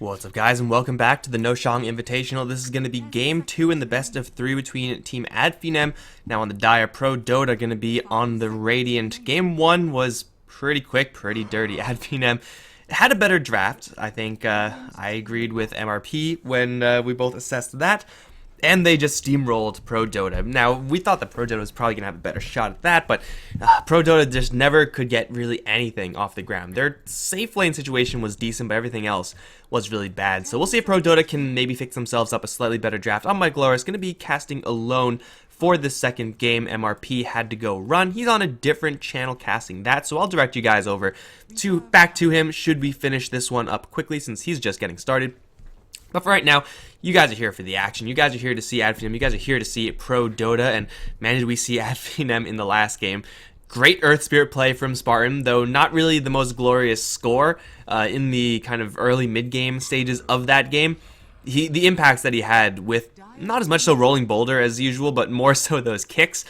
What's up, guys, and welcome back to the NoShang Invitational. This is going to be Game 2 in the best of 3 between Team Finem. Now on the die, ProDota going to be on the Radiant. Game 1 was pretty quick, pretty dirty. Finem had a better draft. I think I agreed with MRP when we both assessed that. And they just steamrolled ProDota. Now, we thought that ProDota was probably going to have a better shot at that, but ProDota just never could get really anything off the ground. Their safe lane situation was decent, but everything else was really bad. So we'll see if ProDota can maybe fix themselves up a slightly better draft. On Mikelorus, going to be casting alone for the second game. MRP had to go run. He's on a different channel casting that, so I'll direct you guys over back to him should we finish this one up quickly since he's just getting started. But for right now, you guys are here for the action. You guys are here to see Finem. You guys are here to see ProDota. And man, did we see Finem in the last game. Great Earth Spirit play from Spartan, though not really the most glorious score in the kind of early mid-game stages of that game. The impacts that he had with not as much so rolling boulder as usual, but more so those kicks.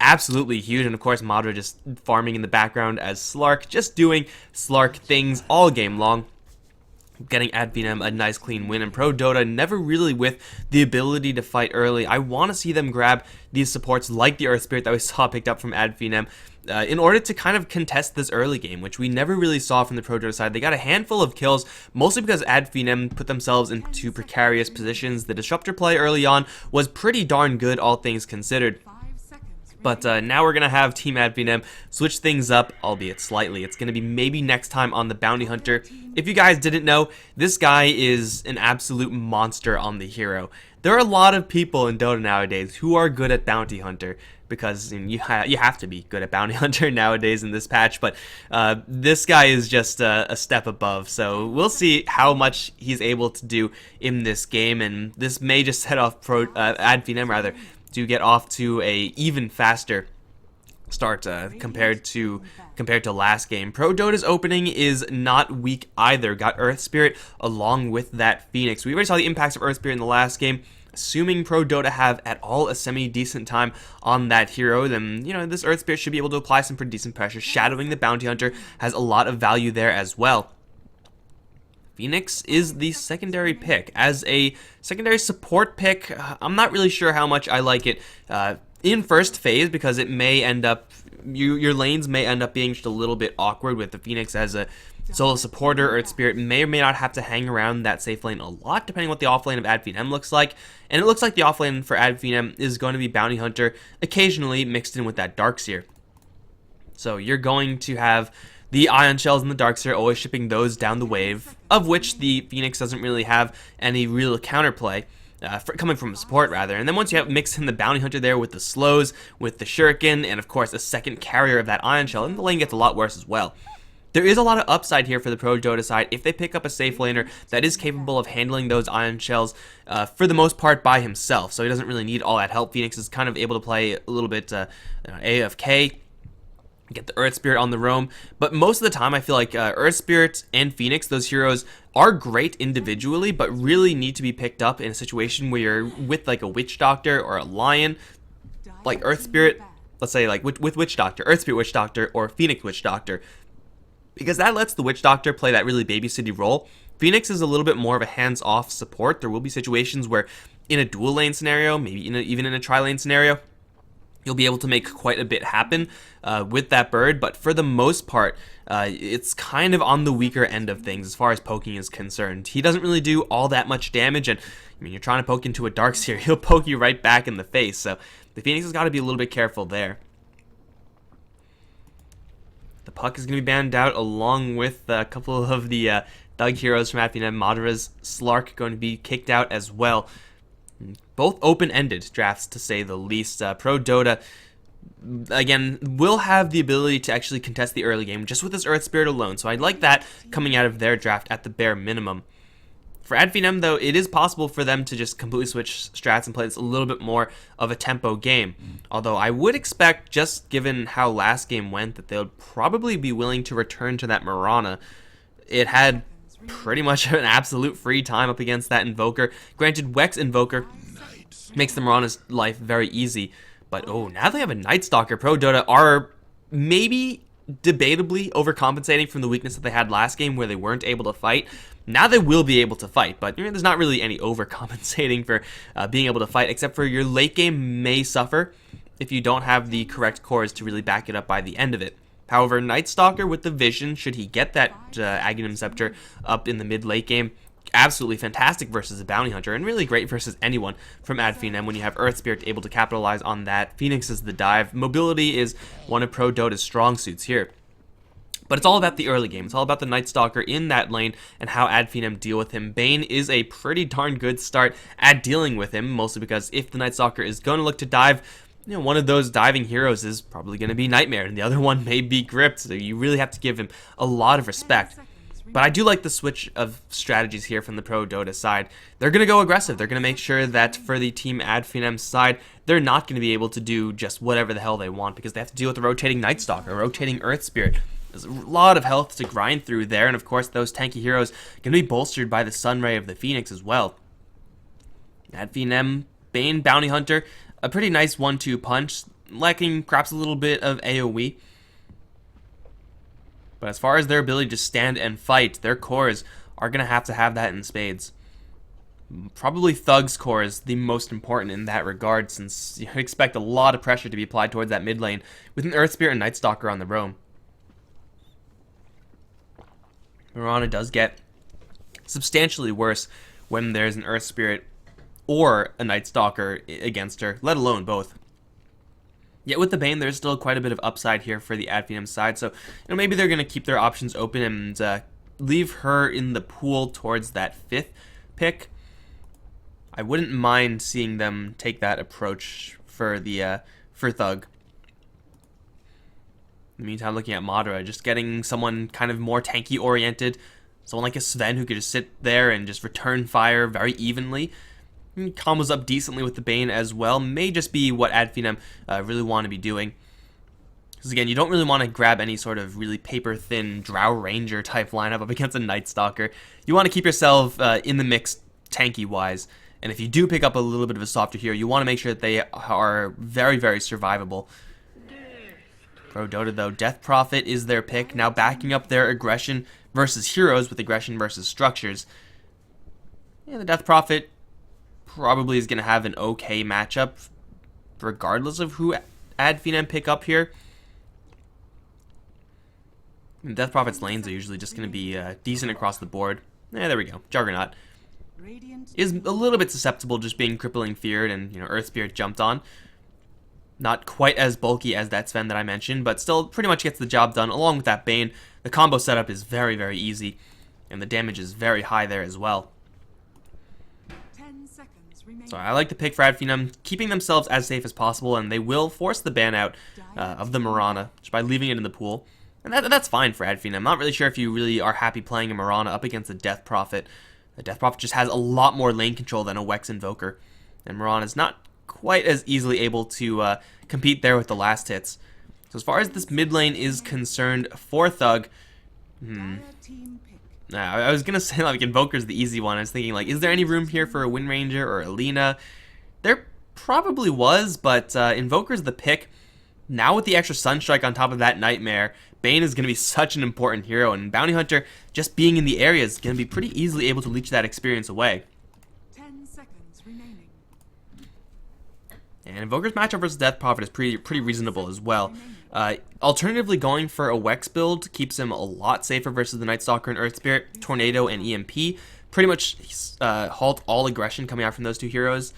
Absolutely huge. And of course, Madra just farming in the background as Slark, just doing Slark things all game long, getting Finem a nice clean win. And ProDota never really with the ability to fight early. I want to see them grab these supports like the Earth Spirit that we saw picked up from Finem in order to kind of contest this early game, which we never really saw from the ProDota side. They got a handful of kills, mostly because Finem put themselves into precarious positions. The disruptor play early on was pretty darn good, all things considered. But now we're going to have Team Finem switch things up, albeit slightly. It's going to be maybe next time on the Bounty Hunter. If you guys didn't know, this guy is an absolute monster on the hero. There are a lot of people in Dota nowadays who are good at Bounty Hunter, because you have to be good at Bounty Hunter nowadays in this patch, but this guy is just a step above. So we'll see how much he's able to do in this game, and this may just set off Finem rather, to get off to a even faster start compared to last game. ProDota's opening is not weak either. Got Earth Spirit along with that Phoenix. We already saw the impacts of Earth Spirit in the last game. Assuming ProDota have at all a semi-decent time on that hero, then, you know, this Earth Spirit should be able to apply some pretty decent pressure. Shadowing the Bounty Hunter has a lot of value there as well. Phoenix is the secondary pick. As a secondary support pick, I'm not really sure how much I like it in first phase, because it may end up, your lanes may end up being just a little bit awkward with the Phoenix as a solo supporter. Earth Spirit may or may not have to hang around that safe lane a lot, depending on what the offlane of Finem looks like. And it looks like the offlane for Finem is going to be Bounty Hunter, occasionally mixed in with that Darkseer. So you're going to have the Ion Shells and the Darkseer, always shipping those down the wave, of which the Phoenix doesn't really have any real counterplay, coming from a support rather. And then once you have mixed in the Bounty Hunter there with the slows, with the Shuriken, and of course a second carrier of that Ion Shell, and the lane gets a lot worse as well. There is a lot of upside here for the ProDota side if they pick up a safe laner that is capable of handling those Ion Shells for the most part by himself, so he doesn't really need all that help. Phoenix is kind of able to play a little bit AFK, get the Earth Spirit on the roam, but most of the time I feel like Earth Spirit and Phoenix, those heroes, are great individually, but really need to be picked up in a situation where you're with like a Witch Doctor or a Lion, like Earth Spirit, let's say like with Witch Doctor, Earth Spirit Witch Doctor, or Phoenix Witch Doctor, because that lets the Witch Doctor play that really babysitty role. Phoenix is a little bit more of a hands-off support. There will be situations where in a dual lane scenario, maybe even in a tri-lane scenario, you'll be able to make quite a bit happen with that bird, but for the most part, it's kind of on the weaker end of things as far as poking is concerned. He doesn't really do all that much damage, and I mean, you're trying to poke into a Darkseer, he'll poke you right back in the face, so the Phoenix has got to be a little bit careful there. The puck is going to be banned out along with a couple of the Thug heroes from Finem. Madra's Slark going to be kicked out as well. Both open-ended drafts, to say the least. ProDota, again, will have the ability to actually contest the early game just with this Earth Spirit alone, so I'd like that coming out of their draft at the bare minimum. For Finem, though, it is possible for them to just completely switch strats and play this a little bit more of a tempo game. Although I would expect, just given how last game went, that they'll probably be willing to return to that Mirana. It had pretty much an absolute free time up against that Invoker. Granted, Wex Invoker makes the Mirana's life very easy, but oh, now they have a Night Stalker. ProDota are maybe debatably overcompensating from the weakness that they had last game where they weren't able to fight. Now they will be able to fight, but there's not really any overcompensating for being able to fight, except for your late game may suffer if you don't have the correct cores to really back it up by the end of it. However, Night Stalker with the vision, should he get that Aghanim Scepter up in the mid-late game, absolutely fantastic versus a Bounty Hunter, and really great versus anyone from Finem when you have Earth Spirit able to capitalize on that. Phoenix is the dive. Mobility is one of ProDota's strong suits here. But it's all about the early game. It's all about the Night Stalker in that lane and how Finem deal with him. Bane is a pretty darn good start at dealing with him, mostly because if the Night Stalker is going to look to dive, one of those diving heroes is probably going to be Nightmare, and the other one may be Gripped, so you really have to give him a lot of respect. But I do like the switch of strategies here from the ProDota side. They're going to go aggressive. They're going to make sure that for the team Finem side, they're not going to be able to do just whatever the hell they want, because they have to deal with the rotating Night Stalker, rotating Earth Spirit. There's a lot of health to grind through there, and of course those tanky heroes going to be bolstered by the Sunray of the Phoenix as well. Finem, Bane, Bounty Hunter, a pretty nice 1-2 punch, lacking perhaps a little bit of AoE. But as far as their ability to stand and fight, their cores are going to have that in spades. Probably Thug's core is the most important in that regard, since you expect a lot of pressure to be applied towards that mid lane with an Earth Spirit and Night Stalker on the roam. Mirana does get substantially worse when there's an Earth Spirit or a Night Stalker against her, let alone both. Yet with the Bane, there's still quite a bit of upside here for the Finem side, so maybe they're going to keep their options open and leave her in the pool towards that 5th pick. I wouldn't mind seeing them take that approach for the for Thug. In the meantime, looking at Madara, just getting someone kind of more tanky oriented, someone like a Sven who could just sit there and just return fire very evenly. Combos up decently with the Bane as well, may just be what Finem really want to be doing. Because again, you don't really want to grab any sort of really paper-thin Drow Ranger type lineup up against a Night Stalker. You want to keep yourself in the mix tanky-wise. And if you do pick up a little bit of a softer hero, you want to make sure that they are very, very survivable. ProDota though, Death Prophet is their pick, now backing up their aggression versus heroes with aggression versus structures. Yeah, the Death Prophet probably is going to have an okay matchup regardless of who Finem pick up here. And Death Prophet's lanes are usually just going to be decent across the board. There we go. Juggernaut is a little bit susceptible, just being crippling feared, and Earth Spirit jumped on. Not quite as bulky as that Sven that I mentioned, but still pretty much gets the job done along with that Bane. The combo setup is very, very easy, and the damage is very high there as well. So I like the pick for Finem, keeping themselves as safe as possible, and they will force the ban out of the Mirana just by leaving it in the pool. And that's fine for Finem. I'm not really sure if you really are happy playing a Mirana up against a Death Prophet. The Death Prophet just has a lot more lane control than a Wex Invoker, and Mirana is not quite as easily able to compete there with the last hits. So as far as this mid lane is concerned for Thug, I was going to say like Invoker's the easy one. I was thinking like, is there any room here for a Wind Ranger or Alina? There probably was, but Invoker's the pick. Now with the extra Sunstrike on top of that Nightmare, Bane is going to be such an important hero, and Bounty Hunter just being in the area is going to be pretty easily able to leech that experience away. 10 seconds remaining. And Invoker's matchup versus Death Prophet is pretty reasonable as well. Alternatively, going for a Wex build keeps him a lot safer versus the Night Stalker and Earth Spirit, Tornado and EMP. Pretty much halt all aggression coming out from those two heroes.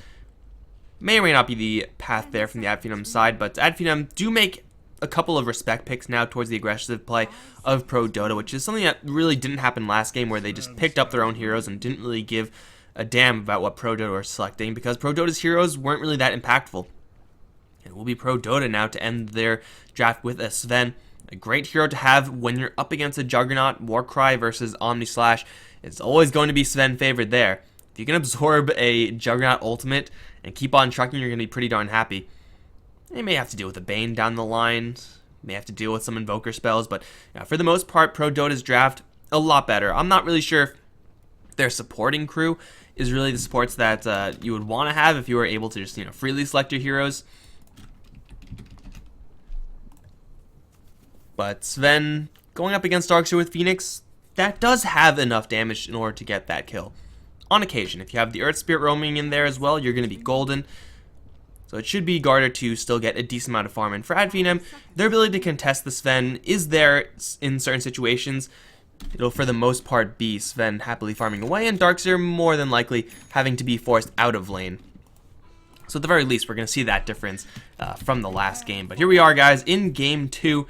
May or may not be the path there from the Finem side, but Finem do make a couple of respect picks now towards the aggressive play of ProDota, which is something that really didn't happen last game, where they just picked up their own heroes and didn't really give a damn about what ProDota were selecting, because ProDota's heroes weren't really that impactful. It will be ProDota now to end their draft with a Sven, a great hero to have when you're up against a Juggernaut, Warcry versus Omni Slash. It's always going to be Sven favored there. If you can absorb a Juggernaut ultimate and keep on trucking, you're going to be pretty darn happy. You may have to deal with a Bane down the line, may have to deal with some Invoker spells, but for the most part, ProDota's draft a lot better. I'm not really sure if their supporting crew is really the supports that you would want to have if you were able to just freely select your heroes. But Sven going up against Darkseer with Phoenix, that does have enough damage in order to get that kill. On occasion, if you have the Earth Spirit roaming in there as well, you're going to be golden. So it should be Garter to still get a decent amount of farm. And for Finem, their ability to contest the Sven is there in certain situations. It'll for the most part be Sven happily farming away, and Darkseer more than likely having to be forced out of lane. So at the very least, we're going to see that difference from the last game. But here we are, guys, in game 2.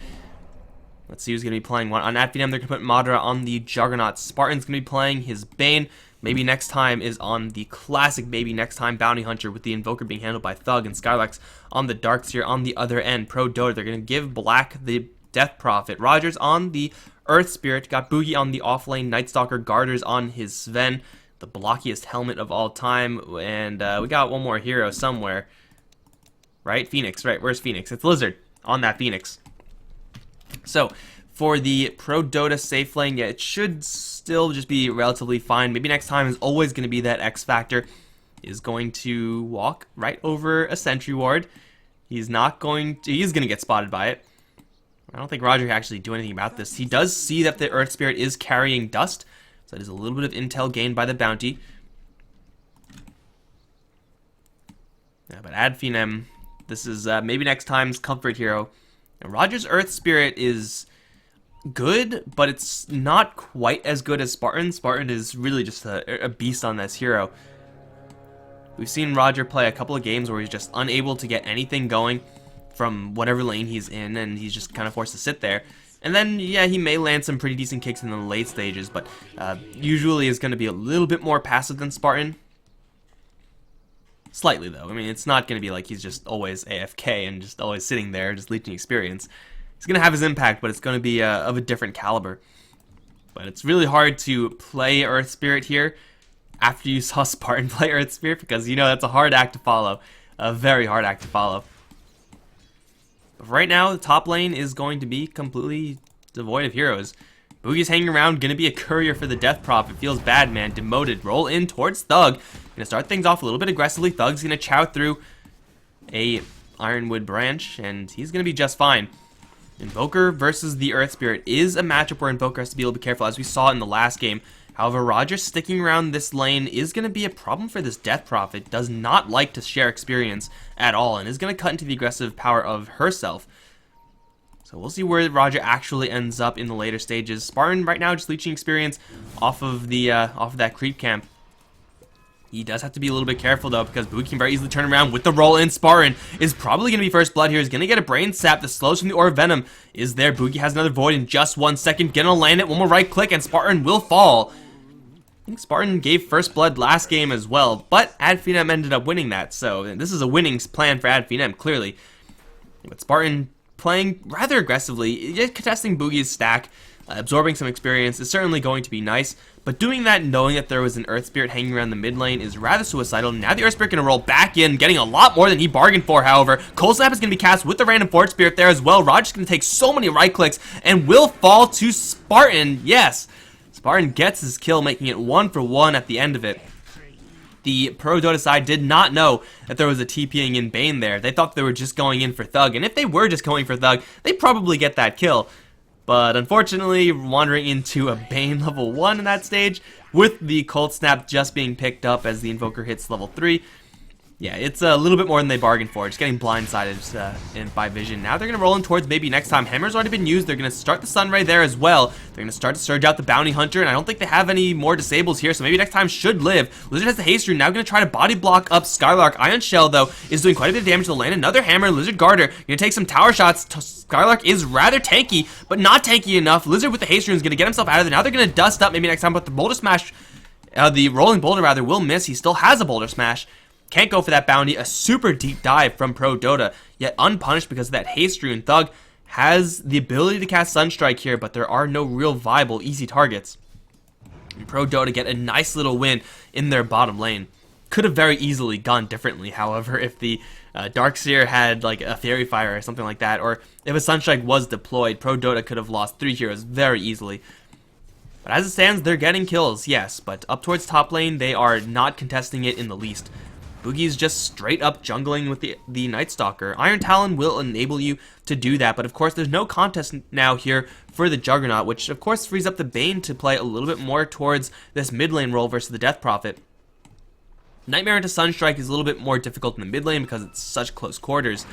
Let's see who's going to be playing what. On Finem, they're going to put Madara on the Juggernaut. Spartan's going to be playing his Bane. Maybe next time is on the classic Maybe Next Time Bounty Hunter, with the Invoker being handled by Thug, and Skylark's on the Darkseer on the other end. ProDota, they're going to give Black the Death Prophet. Rogers on the Earth Spirit. Got Boogie on the offlane. Night Stalker. Garter's on his Sven, the blockiest helmet of all time. And we got one more hero somewhere. Right? Phoenix. Right, where's Phoenix? It's Lizard on that Phoenix. So, for the ProDota safe lane, yeah, it should still just be relatively fine. Maybe next time is always going to be that X factor. Is going to walk right over a sentry ward. He's not going to, he's going to get spotted by it. I don't think Roger can actually do anything about this. He does see that the Earth Spirit is carrying dust, so that is a little bit of intel gained by the bounty. Yeah, but Finem, this is maybe next time's comfort hero. Now, Roger's Earth Spirit is good, but it's not quite as good as Spartan. Spartan is really just a beast on this hero. We've seen Roger play a couple of games where he's just unable to get anything going from whatever lane he's in, and he's just kind of forced to sit there. And then, yeah, he may land some pretty decent kicks in the late stages, but usually is going to be a little bit more passive than Spartan. Slightly, though. I mean, it's not going to be like he's just always AFK and just always sitting there, just leeching experience. He's going to have his impact, but it's going to be of a different caliber. But it's really hard to play Earth Spirit here after you saw Spartan play Earth Spirit, because you know that's a hard act to follow. A very hard act to follow. But right now, the top lane is going to be completely devoid of heroes. Boogie's hanging around, gonna be a courier for the Death Prophet. Feels bad, man. Demoted. Roll in towards Thug. Gonna start things off a little bit aggressively. Thug's gonna chow through a Ironwood branch, and he's gonna be just fine. Invoker versus the Earth Spirit is a matchup where Invoker has to be a little bit careful, as we saw in the last game. However, Roger sticking around this lane is going to be a problem for this Death Prophet. Does not like to share experience at all, and is going to cut into the aggressive power of herself. So we'll see where Roger actually ends up in the later stages. Spartan right now just leeching experience off of that creep camp. He does have to be a little bit careful, though, because Boogie can very easily turn around with the roll-in. Spartan is probably going to be first blood here. He's going to get a brain sap. The slows from the Aura of Venom is there. Boogie has another void in just 1 second. Going to land it. One more right click, and Spartan will fall. I think Spartan gave first blood last game as well, but Finem ended up winning that, so this is a winning plan for Finem, clearly. But Spartan playing rather aggressively, just contesting Boogie's stack, absorbing some experience is certainly going to be nice, but doing that knowing that there was an Earth Spirit hanging around the mid lane is rather suicidal. Now the Earth Spirit going to roll back in, getting a lot more than he bargained for, however. Cold Snap is going to be cast with the random Force Spirit there as well. Roger's going to take so many right clicks and will fall to Spartan, yes. Spartan gets his kill, making it 1 for 1 at the end of it. The ProDota side did not know that there was a TPing in Bane there. They thought they were just going in for Thug, and if they were just going for Thug, they'd probably get that kill. But unfortunately, wandering into a Bane level 1 in that stage, with the Cold Snap just being picked up as the Invoker hits level 3. Yeah, it's a little bit more than they bargained for, just getting blindsided by vision. Now they're going to roll in towards maybe next time. Hammer's already been used. They're going to start the Sunray there as well. They're going to start to surge out the Bounty Hunter, and I don't think they have any more disables here, so maybe next time should live. Lizard has the Haste Rune, now going to try to body block up Skylark. Ion Shell, though, is doing quite a bit of damage to the lane. Another Hammer, Lizard Garter, going to take some tower shots. Skylark is rather tanky, but not tanky enough. Lizard with the Haste Rune is going to get himself out of there. Now they're going to dust up maybe next time, but the Boulder Smash, the Rolling Boulder rather, will miss. He still has a Boulder Smash. Can't go for that bounty. A super deep dive from ProDota, yet unpunished because of that Haste Rune. Thug has the ability to cast Sunstrike here, but there are no real viable easy targets. And ProDota get a nice little win in their bottom lane. Could have very easily gone differently, however, if the Darkseer had like a Fairy Fire or something like that, or if a Sunstrike was deployed, ProDota could have lost 3 heroes very easily. But as it stands, they're getting kills, yes, but up towards top lane, they are not contesting it in the least. Boogie's just straight up jungling with the Night Stalker. Iron Talon will enable you to do that, but of course there's no contest now here for the Juggernaut, which of course frees up the Bane to play a little bit more towards this mid lane role versus the Death Prophet. Nightmare into Sunstrike is a little bit more difficult in the mid lane because it's such close quarters,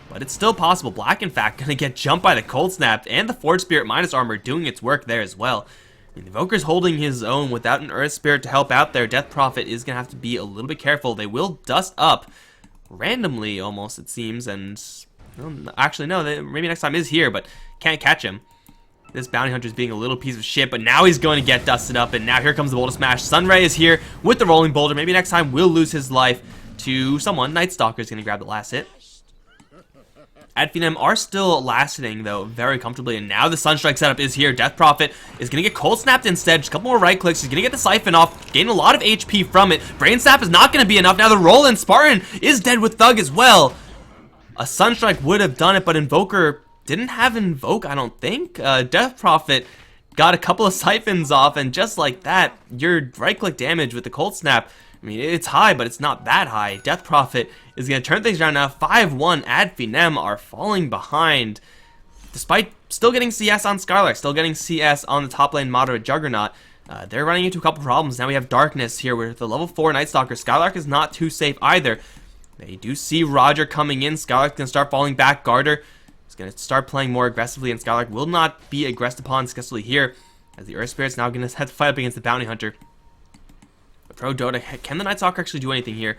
but it's still possible. Black, in fact, gonna get jumped by the Cold Snap, and the Forge Spirit minus armor doing its work there as well. And the Invoker's holding his own without an Earth Spirit to help out there. Death Prophet is going to have to be a little bit careful. They will dust up randomly, almost, it seems. And, well, actually, no, maybe next time is here, but can't catch him. This Bounty Hunter is being a little piece of shit, but now he's going to get dusted up. And now here comes the Boulder Smash. Sunray is here with the Rolling Boulder. Maybe next time we'll lose his life to someone. Night Stalker is going to grab the last hit. Finem are still lasting, though, very comfortably, and now the Sunstrike setup is here. Death Prophet is going to get cold snapped instead. Just a couple more right clicks. He's going to get the Siphon off, gain a lot of HP from it. Brain Snap is not going to be enough. Now the Roland Spartan is dead with Thug as well. A Sunstrike would have done it, but Invoker didn't have Invoke, I don't think. Death Prophet got a couple of Siphons off, and just like that, your right click damage with the cold snap, I mean, it's high, but it's not that high. Death Prophet is going to turn things around now. 5-1. Finem are falling behind. Despite still getting CS on Skylark, still getting CS on the top lane moderate Juggernaut, they're running into a couple problems. Now we have Darkness here with the level 4 Night Stalker. Skylark is not too safe either. They do see Roger coming in. Skylark's going to start falling back. Garter is going to start playing more aggressively, and Skylark will not be aggressed upon successfully here, as the Earth Spirit's now going to have to fight up against the Bounty Hunter. ProDota, can the Night Stalker actually do anything here?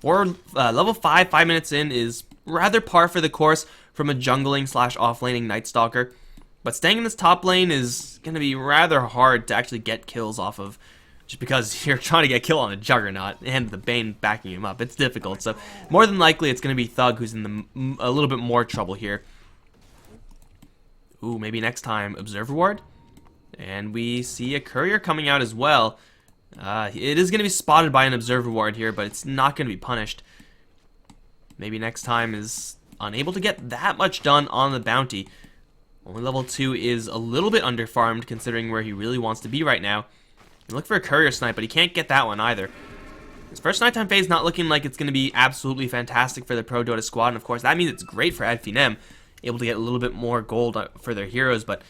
For level 5, 5 minutes in is rather par for the course from a jungling / offlaning Night Stalker. But staying in this top lane is going to be rather hard to actually get kills off of, just because you're trying to get a kill on a Juggernaut and the Bane backing him up. It's difficult, so more than likely it's going to be Thug who's in a little bit more trouble here. Ooh, maybe next time Observer Ward. And we see a Courier coming out as well. It is going to be spotted by an Observer Ward here, but it's not going to be punished. Maybe next time is unable to get that much done on the Bounty. Only level 2 is a little bit underfarmed considering where he really wants to be right now. You look for a Courier Snipe, but he can't get that one either. His first nighttime phase not looking like it's going to be absolutely fantastic for the ProDota squad, and of course that means it's great for Finem, able to get a little bit more gold for their heroes, but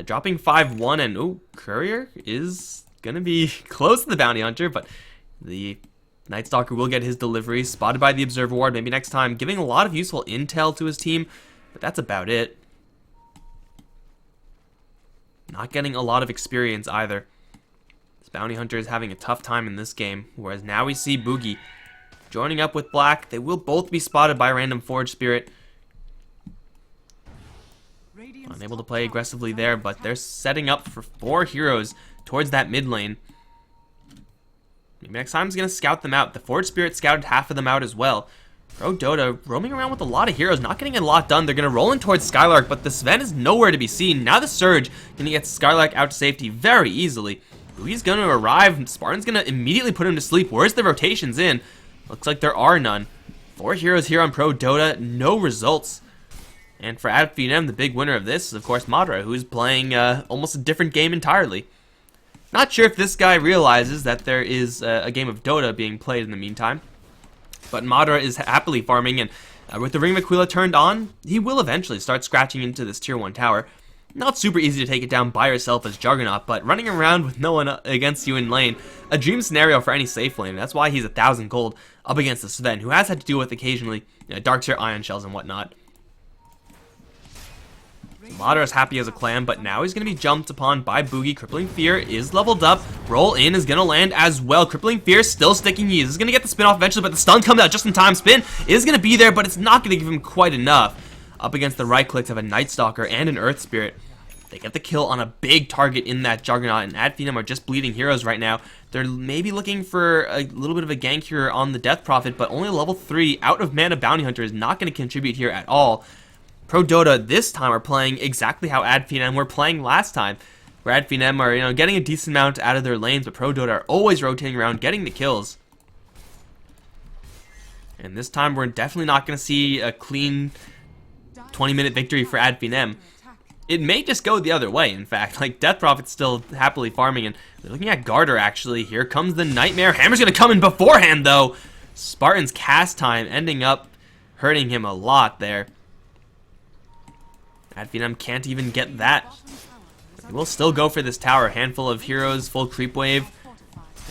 dropping 5-1 and, ooh, Courier is gonna be close to the Bounty Hunter, but the Night Stalker will get his delivery, spotted by the Observer Ward maybe next time, giving a lot of useful intel to his team, but that's about it. Not getting a lot of experience either. This Bounty Hunter is having a tough time in this game, whereas now we see Boogie joining up with Black. They will both be spotted by random Forge Spirit. Unable to play aggressively there, but they're setting up for 4 heroes towards that mid lane. Maybe next time is going to scout them out. The Forge Spirit scouted half of them out as well. ProDota roaming around with a lot of heroes, not getting a lot done. They're going to roll in towards Skylark, but the Sven is nowhere to be seen. Now the Surge going to get Skylark out to safety very easily. Boogie's going to arrive. Spartan's going to immediately put him to sleep. Where's the rotations in? Looks like there are none. 4 heroes here on ProDota, no results. And for Finem, the big winner of this is, of course, Madara, who's playing almost a different game entirely. Not sure if this guy realizes that there is a game of Dota being played in the meantime. But Madara is happily farming, and with the Ring of Aquila turned on, he will eventually start scratching into this tier 1 tower. Not super easy to take it down by yourself as Juggernaut, but running around with no one against you in lane, a dream scenario for any safe lane. That's why he's 1,000 gold up against the Sven, who has had to deal with occasionally Darkseer Ion Shells and whatnot. Madara is happy as a clam, but now he's going to be jumped upon by Boogie. Crippling Fear is leveled up. Roll in is going to land as well. Crippling Fear still sticking. He is going to get the spin off eventually, but the stun comes out just in time. Spin is going to be there, but it's not going to give him quite enough. Up against the right clicks of a Night Stalker and an Earth Spirit. They get the kill on a big target in that Juggernaut, and Finem are just bleeding heroes right now. They're maybe looking for a little bit of a gank here on the Death Prophet, but only level 3 out of mana Bounty Hunter is not going to contribute here at all. ProDota this time are playing exactly how Finem were playing last time, where Finem are getting a decent amount out of their lanes, but ProDota are always rotating around, getting the kills. And this time we're definitely not going to see a clean 20-minute victory for Finem. It may just go the other way, in fact. Like, Death Prophet's still happily farming, and they're looking at Garter, actually. Here comes the Nightmare. Hammer's going to come in beforehand, though. Spartan's cast time ending up hurting him a lot there. Finem can't even get that. We'll still go for this tower. Handful of heroes, full creep wave,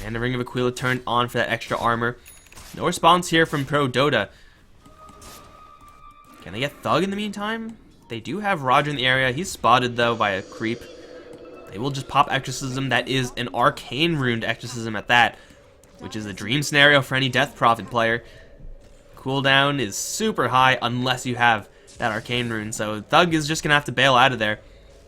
and the Ring of Aquila turned on for that extra armor. No response here from ProDota. Can they get Thug in the meantime? They do have Roger in the area. He's spotted though by a creep. They will just pop Exorcism. That is an arcane runed Exorcism at that, which is a dream scenario for any Death Prophet player. Cooldown is super high unless you have that arcane rune, so Thug is just gonna have to bail out of there.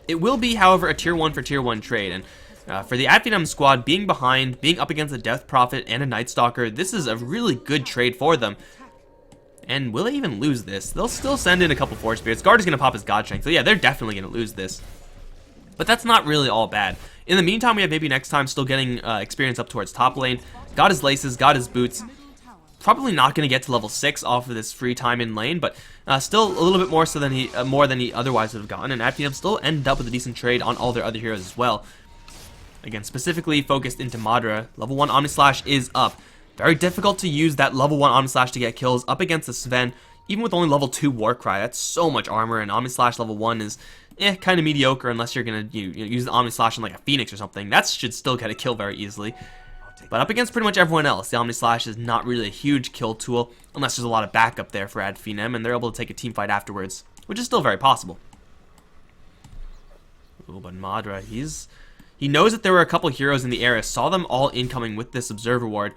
It will be, however, a tier 1 for tier 1 trade, and for the Finem squad, being behind, being up against a Death Prophet and a Night Stalker, this is a really good trade for them. And will they even lose this? They'll still send in a couple Force Spirits. Guard is gonna pop his God Strength, so yeah, they're definitely gonna lose this. But that's not really all bad. In the meantime, we have maybe next time still getting experience up towards top lane. Got his laces, got his boots. Probably not going to get to level 6 off of this free time in lane, but still a little bit more so than he otherwise would have gotten. And Finem still ended up with a decent trade on all their other heroes as well. Again, specifically focused into Madara. Level 1 Omni Slash is up. Very difficult to use that level 1 Omni Slash to get kills up against the Sven, even with only level 2 Warcry. That's so much armor, and Omni Slash level 1 is kind of mediocre unless you're going to use the Omni Slash on like a Phoenix or something. That should still get a kill very easily. But up against pretty much everyone else, the Omni Slash is not really a huge kill tool unless there's a lot of backup there for Finem, and they're able to take a team fight afterwards, which is still very possible. Oh, but Madara, he knows that there were a couple heroes in the area, saw them all incoming with this Observer Ward.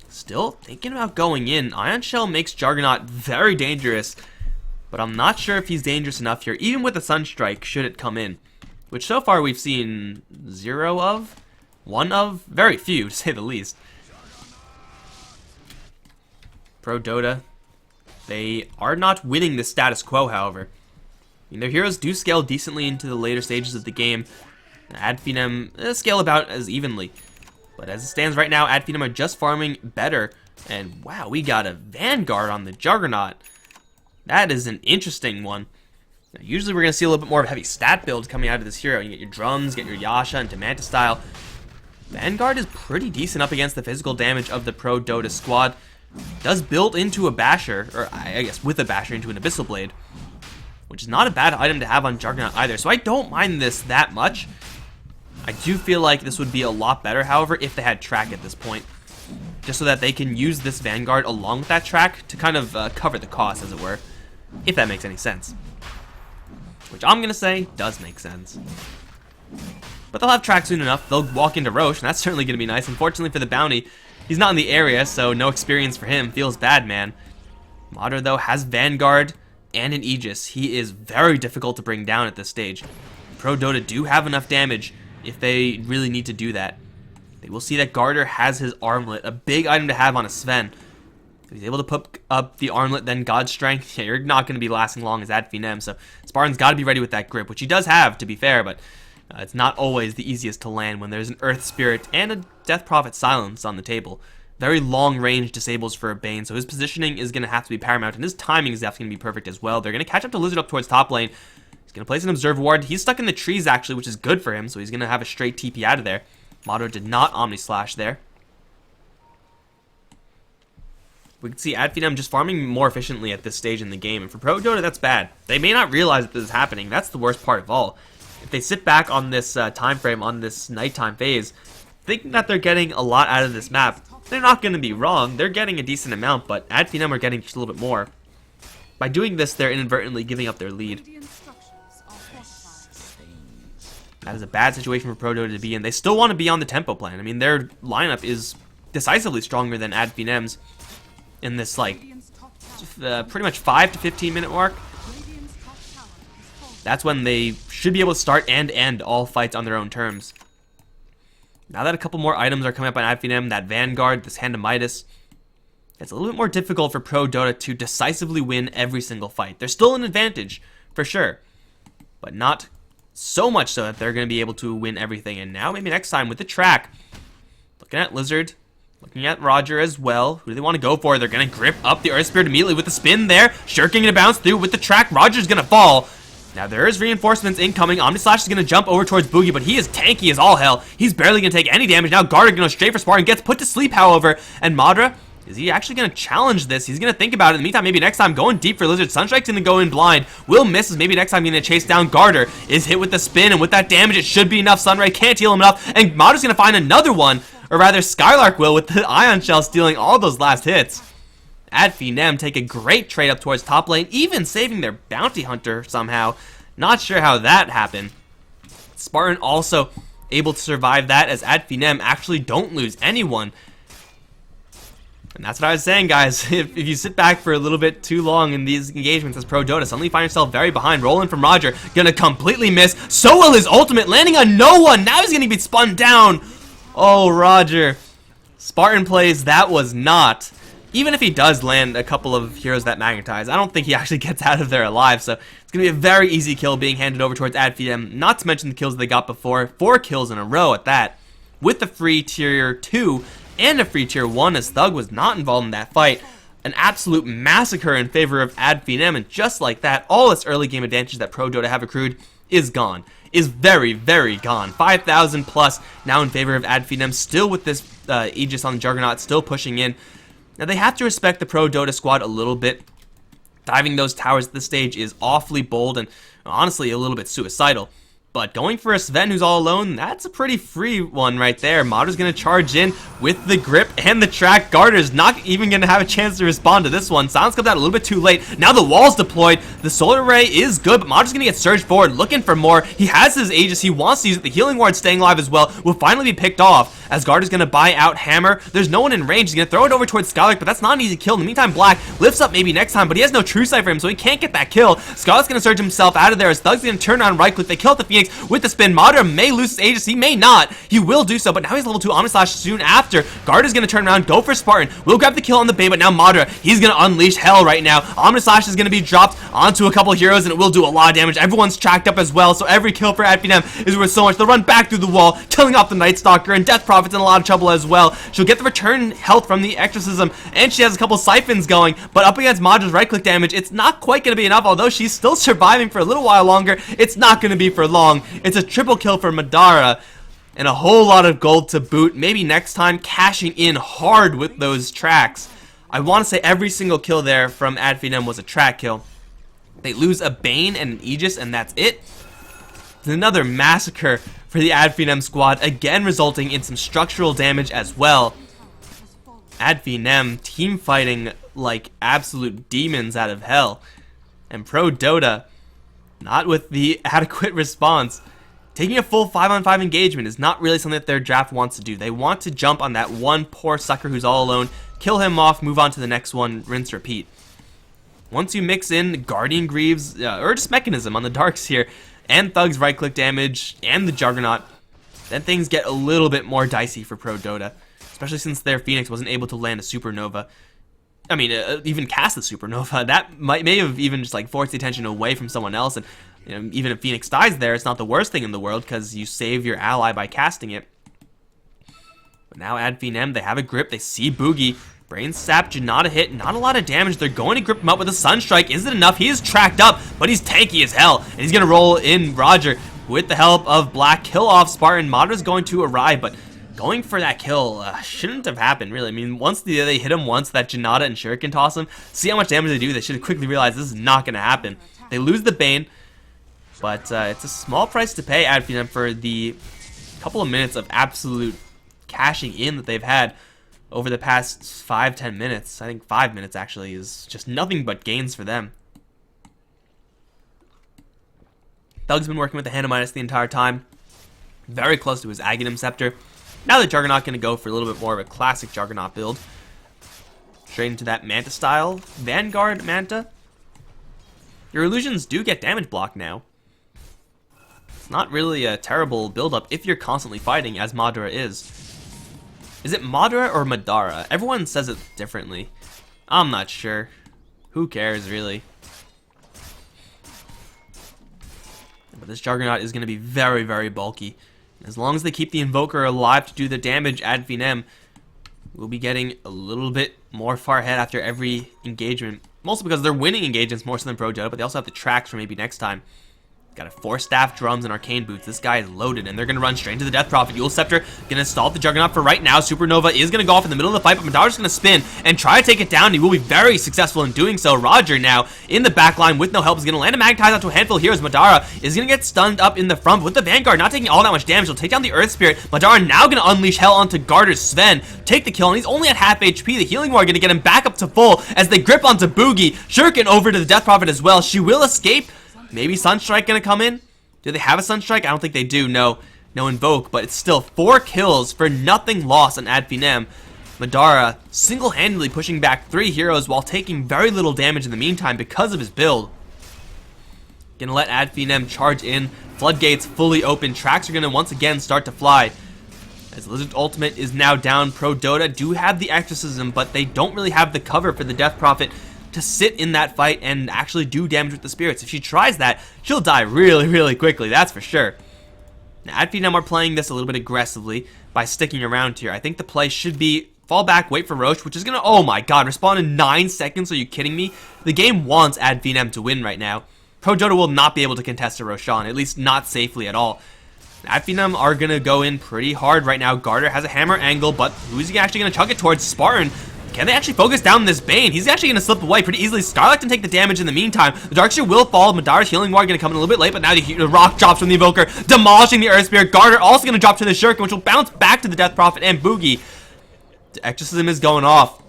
Still thinking about going in. Ion Shell makes Juggernaut very dangerous, but I'm not sure if he's dangerous enough here, even with a Sunstrike, should it come in. Which so far we've seen 0 of. One of? Very few, to say the least. ProDota, they are not winning the status quo, however. I mean, their heroes do scale decently into the later stages of the game. Finem scale about as evenly. But as it stands right now, Finem are just farming better. And wow, we got a Vanguard on the Juggernaut. That is an interesting one. Now, usually we're going to see a little bit more of a heavy stat build coming out of this hero. You get your drums, get your Yasha into Manta style. Vanguard is pretty decent up against the physical damage of the ProDota squad. Does build into a Basher, or I guess with a Basher into an Abyssal Blade, which is not a bad item to have on Juggernaut either, so I don't mind this that much. I do feel like this would be a lot better, however, if they had track at this point, just so that they can use this Vanguard along with that track to kind of cover the cost, as it were, if that makes any sense. Which I'm going to say does make sense. But they'll have track soon enough. They'll walk into Roche, and that's certainly going to be nice. Unfortunately for the bounty, he's not in the area, so no experience for him. Feels bad, man. Madara, though, has Vanguard and an Aegis. He is very difficult to bring down at this stage. ProDota do have enough damage if they really need to do that. They will see that Garter has his Armlet, a big item to have on a Sven. If he's able to put up the Armlet, then God Strength, yeah, you're not going to be lasting long as Finem, so Spartan's got to be ready with that grip, which he does have, to be fair, but it's not always the easiest to land when there's an Earth Spirit and a Death Prophet Silence on the table. Very long range disables for a Bane, so his positioning is going to have to be paramount, and his timing is definitely going to be perfect as well. They're going to catch up to Lizard up towards top lane. He's going to place an Observe Ward. He's stuck in the trees, actually, which is good for him, so he's going to have a straight TP out of there. Madara did not Omni Slash there. We can see Finem just farming more efficiently at this stage in the game, and for ProDota, that's bad. They may not realize that this is happening. That's the worst part of all. If they sit back on this time frame, on this nighttime phase, thinking that they're getting a lot out of this map, they're not going to be wrong. They're getting a decent amount, but Finem are getting just a little bit more. By doing this, they're inadvertently giving up their lead. That is a bad situation for ProDota to be in. They still want to be on the tempo plan. I mean, their lineup is decisively stronger than Finem's in this, like, pretty much 5 to 15 minute mark. That's when they should be able to start and end all fights on their own terms. Now that a couple more items are coming up on Finem, that Vanguard, this Hand of Midas, it's a little bit more difficult for ProDota to decisively win every single fight. There's still an advantage, for sure, but not so much so that they're going to be able to win everything. And now, maybe next time with the track, looking at Lizard, looking at Roger as well. Who do they want to go for? They're going to grip up the Earth Spirit immediately with the spin there, shirking to bounce through with the track. Roger's going to fall. Now there is reinforcements incoming. Omni Slash is going to jump over towards Boogie, but he is tanky as all hell. He's barely going to take any damage. Now Garter going to go straight for Spartan, gets put to sleep, however, and Madara Is he actually going to challenge this? He's going to think about it. In the meantime, maybe next time going deep for Lizard. Sunstrike's going to go in blind. Will misses. Maybe next time going to chase down Garter. Is hit with the spin, and with that damage, it should be enough. Sunray can't heal him enough, and Madara's going to find another one. Or rather, Skylark will, with the Ion Shell stealing all those last hits. Finem take a great trade up towards top lane, even saving their Bounty Hunter somehow. Not sure how that happened. Spartan also able to survive that, as Finem actually don't lose anyone. And that's what I was saying, guys. If you sit back for a little bit too long in these engagements as ProDota, suddenly you find yourself very behind. Rolling from Roger, gonna completely miss. So will his ultimate, landing on no one. Now he's gonna be spun down. Oh, Roger. Spartan plays, that was not. Even if he does land a couple of heroes that magnetize, I don't think he actually gets out of there alive. So it's gonna be a very easy kill being handed over towards Finem. Not to mention the kills they got before. 4 kills in a row at that. With the free tier 2 and a free tier 1, as Thug was not involved in that fight. An absolute massacre in favor of Finem, and just like that, all this early game advantage that ProDota have accrued is gone. Is very, very gone. 5,000 plus now in favor of Finem, still with this Aegis on the Juggernaut, still pushing in. Now they have to respect the ProDota squad a little bit. Diving those towers at this stage is awfully bold and honestly a little bit suicidal. But going for a Sven who's all alone, that's a pretty free one right there. Madara's going to charge in with the grip and the track. Garter's not even going to have a chance to respond to this one. Silence comes out a little bit too late. Now the wall's deployed. The Solar Ray is good, but Madara's going to get surged forward, looking for more. He has his Aegis. He wants to use it. The Healing Ward staying alive as well will finally be picked off as Garter's going to buy out Hammer. There's no one in range. He's going to throw it over towards Skylark, but that's not an easy kill. In the meantime, Black lifts up maybe next time, but he has no True Sight for him, so he can't get that kill. Skylark's going to surge himself out of there as Thug's going to turn around right click. They kill out the Phoenix with the spin. Madara may lose his Aegis. He may not. He will do so, but now he's level 2 Omnislash soon after. Garter's going to turn around, go for Spartan. Will grab the kill on the Bay, but now Madara, he's going to unleash hell right now. Omnislash is going to be dropped onto a couple heroes, and it will do a lot of damage. Everyone's tracked up as well, so every kill for Finem is worth so much. They'll run back through the wall, killing off the Night Stalker, and Death Prophet's in a lot of trouble as well. She'll get the return health from the Exorcism, and she has a couple siphons going, but up against Madara's right-click damage, it's not quite going to be enough. Although she's still surviving for a little while longer, it's not going to be for long. It's a triple kill for Madara, and a whole lot of gold to boot. Maybe next time cashing in hard with those tracks. I want to say every single kill there from Finem was a track kill. They lose a Bane and an Aegis, and that's it. It's another massacre for the Finem squad, again resulting in some structural damage as well. Finem team fighting like absolute demons out of hell. And ProDota, not with the adequate response. Taking a full 5-on-5 engagement is not really something that their draft wants to do. They want to jump on that one poor sucker who's all alone, kill him off, move on to the next one, rinse, repeat. Once you mix in Guardian Greaves, or just Mechanism on the Darks here, and Thug's right-click damage, and the Juggernaut, then things get a little bit more dicey for ProDota, especially since their Phoenix wasn't able to land a Supernova. I mean, even cast the Supernova. That may have even just like forced the attention away from someone else, and you know, even if Phoenix dies there, it's not the worst thing in the world because you save your ally by casting it. But now Finem, they have a grip, they see Boogie. Brain Sap, Janata hit, not a lot of damage. They're going to grip him up with a Sunstrike. Is it enough? He is tracked up, but he's tanky as hell. And he's going to roll in Roger with the help of Black. Kill off Spartan. Madara's going to arrive, but going for that kill shouldn't have happened, really. I mean, once they hit him once, that Janata and Shuriken toss him, see how much damage they do. They should have quickly realized this is not going to happen. They lose the Bane. But it's a small price to pay Finem for the couple of minutes of absolute cashing in that they've had over the past 5-10 minutes. I think 5 minutes actually is just nothing but gains for them. Thug's been working with the Hand of Midas the entire time. Very close to his Aghanim Scepter. Now the Juggernaut going to go for a little bit more of a classic Juggernaut build. Straight into that Manta style. Vanguard Manta. Your illusions do get damage block now. It's not really a terrible build-up if you're constantly fighting, as Madara is. Is it Madara or Madara? Everyone says it differently. I'm not sure. Who cares, really? But this Juggernaut is going to be very, very bulky. As long as they keep the Invoker alive to do the damage, Finem will be getting a little bit more far ahead after every engagement. Mostly because they're winning engagements more so than ProDota, but they also have the tracks for maybe next time. Got a 4 staff drums and arcane boots. This guy is loaded, and they're gonna run straight into the Death Prophet. Eul Scepter gonna stall the Juggernaut for right now. Supernova is gonna go off in the middle of the fight, but Madara's gonna spin and try to take it down. He will be very successful in doing so. Roger now in the back line with no help is gonna land a Magnetize onto a handful of heroes. Madara is gonna get stunned up in the front with the Vanguard not taking all that much damage. He'll take down the Earth Spirit. Madara now gonna unleash hell onto Garter. Sven take the kill, and he's only at half HP. The Healing Ward gonna get him back up to full as they grip onto Boogie. Shuriken over to the Death Prophet as well. She will escape. Maybe Sunstrike gonna come in. Do they have a Sunstrike? I don't think they do. No Invoke, but it's still 4 kills for nothing lost on Ad Finem. Madara single-handedly pushing back 3 heroes while taking very little damage in the meantime because of his build. Gonna let Ad Finem charge in. Floodgates fully open. Tracks are gonna once again start to fly. As Lizard's ultimate is now down, ProDota do have the Exorcism, but they don't really have the cover for the Death Prophet to sit in that fight and actually do damage with the spirits. If she tries that, she'll die really quickly, that's for sure. Now, Ad Finem are playing this a little bit aggressively by sticking around here. I think the play should be fall back, wait for Roche, which is gonna, oh my god, respawn in 9 seconds. Are you kidding me? The game wants Ad Finem to win right now. ProDota will not be able to contest a Roshan, at least not safely at all. Ad Finem are gonna go in pretty hard right now. Garter has a hammer angle, but who's he actually gonna chuck it towards? Spartan. Can they actually focus down this Bane? He's actually going to slip away pretty easily. Scarlet can take the damage in the meantime. The Darkseer will fall. Madara's Healing Ward going to come in a little bit late, but now the rock drops from the Evoker, demolishing the Earth Spirit. Garter also going to drop to the Shuriken, which will bounce back to the Death Prophet and Boogie. The Exorcism is going off,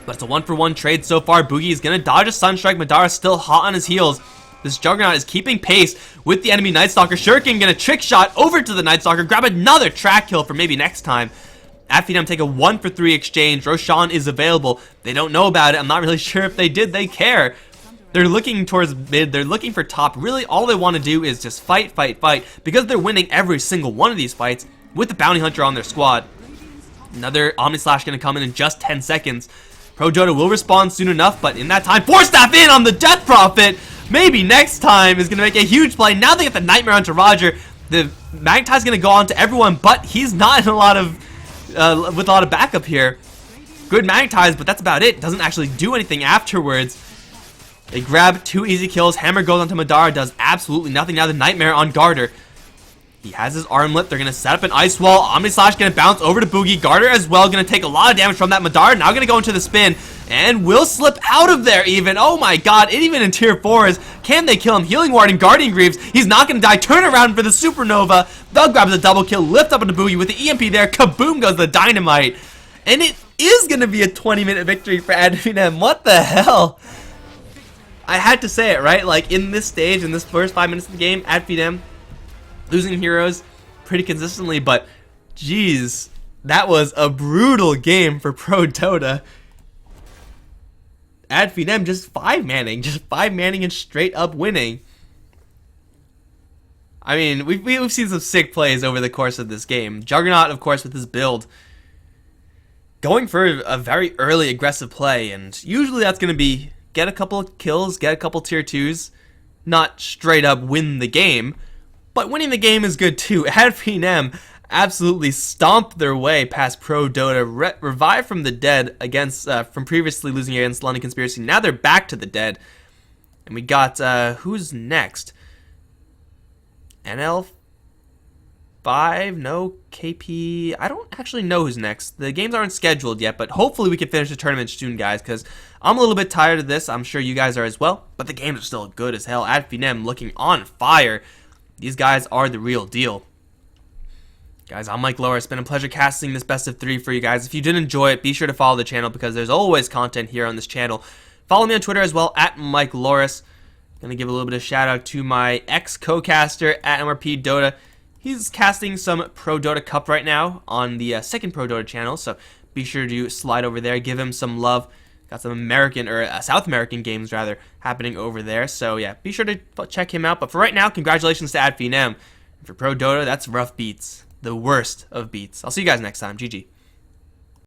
but it's a 1-for-1 trade so far. Boogie is going to dodge a Sunstrike. Madara's still hot on his heels. This Juggernaut is keeping pace with the enemy Night Stalker. Shuriken going to trick shot over to the Night Stalker, grab another track kill for maybe next time. Ad Finem take a 1-for-3 exchange. Roshan is available. They don't know about it. I'm not really sure if they did. They care. They're looking towards mid. They're looking for top. Really, all they want to do is just fight. Because they're winning every single one of these fights with the Bounty Hunter on their squad. Another Omni Slash going to come in just 10 seconds. ProDota will respond soon enough, but in that time, 4-staff in on the Death Prophet. Maybe next time is going to make a huge play. Now they get the Nightmare onto Roger. The Magnetize is going to go on to everyone, but he's not in a lot of... with a lot of backup here. Good Magnetize, but that's about it. Doesn't actually do anything afterwards. They grab 2 easy kills. Hammer goes onto Madara, does absolutely nothing. Now the Nightmare on Garter. He has his armlet. They're going to set up an Ice Wall. Omni Slash going to bounce over to Boogie. Garter as well, going to take a lot of damage from that. Madara now going to go into the spin and will slip out of there even. Oh my god, even in tier 4s, can they kill him? Healing Ward and Guardian Greaves. He's not going to die. Turn around for the Supernova. Thug grabs a double kill, lift up into Boogie with the EMP there. Kaboom goes the Dynamite. And it is going to be a 20-minute victory for Ad Finem. What the hell? I had to say it, right? Like, in this stage, in this first 5 minutes of the game, Ad Finem losing heroes pretty consistently, but geez, that was a brutal game for ProDota. Ad Finem just 5-manning and straight up winning. I mean, we've seen some sick plays over the course of this game. Juggernaut, of course, with his build, going for a very early aggressive play, and usually that's going to be get a couple of kills, get a couple tier 2s, not straight up win the game. But winning the game is good too. Ad Finem absolutely stomped their way past ProDota, revived from the dead against from previously losing against London Conspiracy. Now they're back to the dead, and we got who's next? NL5? No, KP. I don't actually know who's next. The games aren't scheduled yet, but hopefully we can finish the tournament soon, guys, because I'm a little bit tired of this. I'm sure you guys are as well, but the games are still good as hell. Ad Finem looking on fire. These guys are the real deal. Guys, I'm Mikelorus. It's been a pleasure casting this best of 3 for you guys. If you did enjoy it, be sure to follow the channel because there's always content here on this channel. Follow me on Twitter as well, at Mikelorus. Gonna give a little bit of shout out to my ex-co-caster at MRP Dota. He's casting some ProDota Cup right now on the second ProDota channel, so be sure to slide over there, give him some love. Got some American, or South American games, rather, happening over there. So, yeah, be sure to check him out. But for right now, congratulations to Ad Finem. And for ProDota, that's rough beats. The worst of beats. I'll see you guys next time. GG.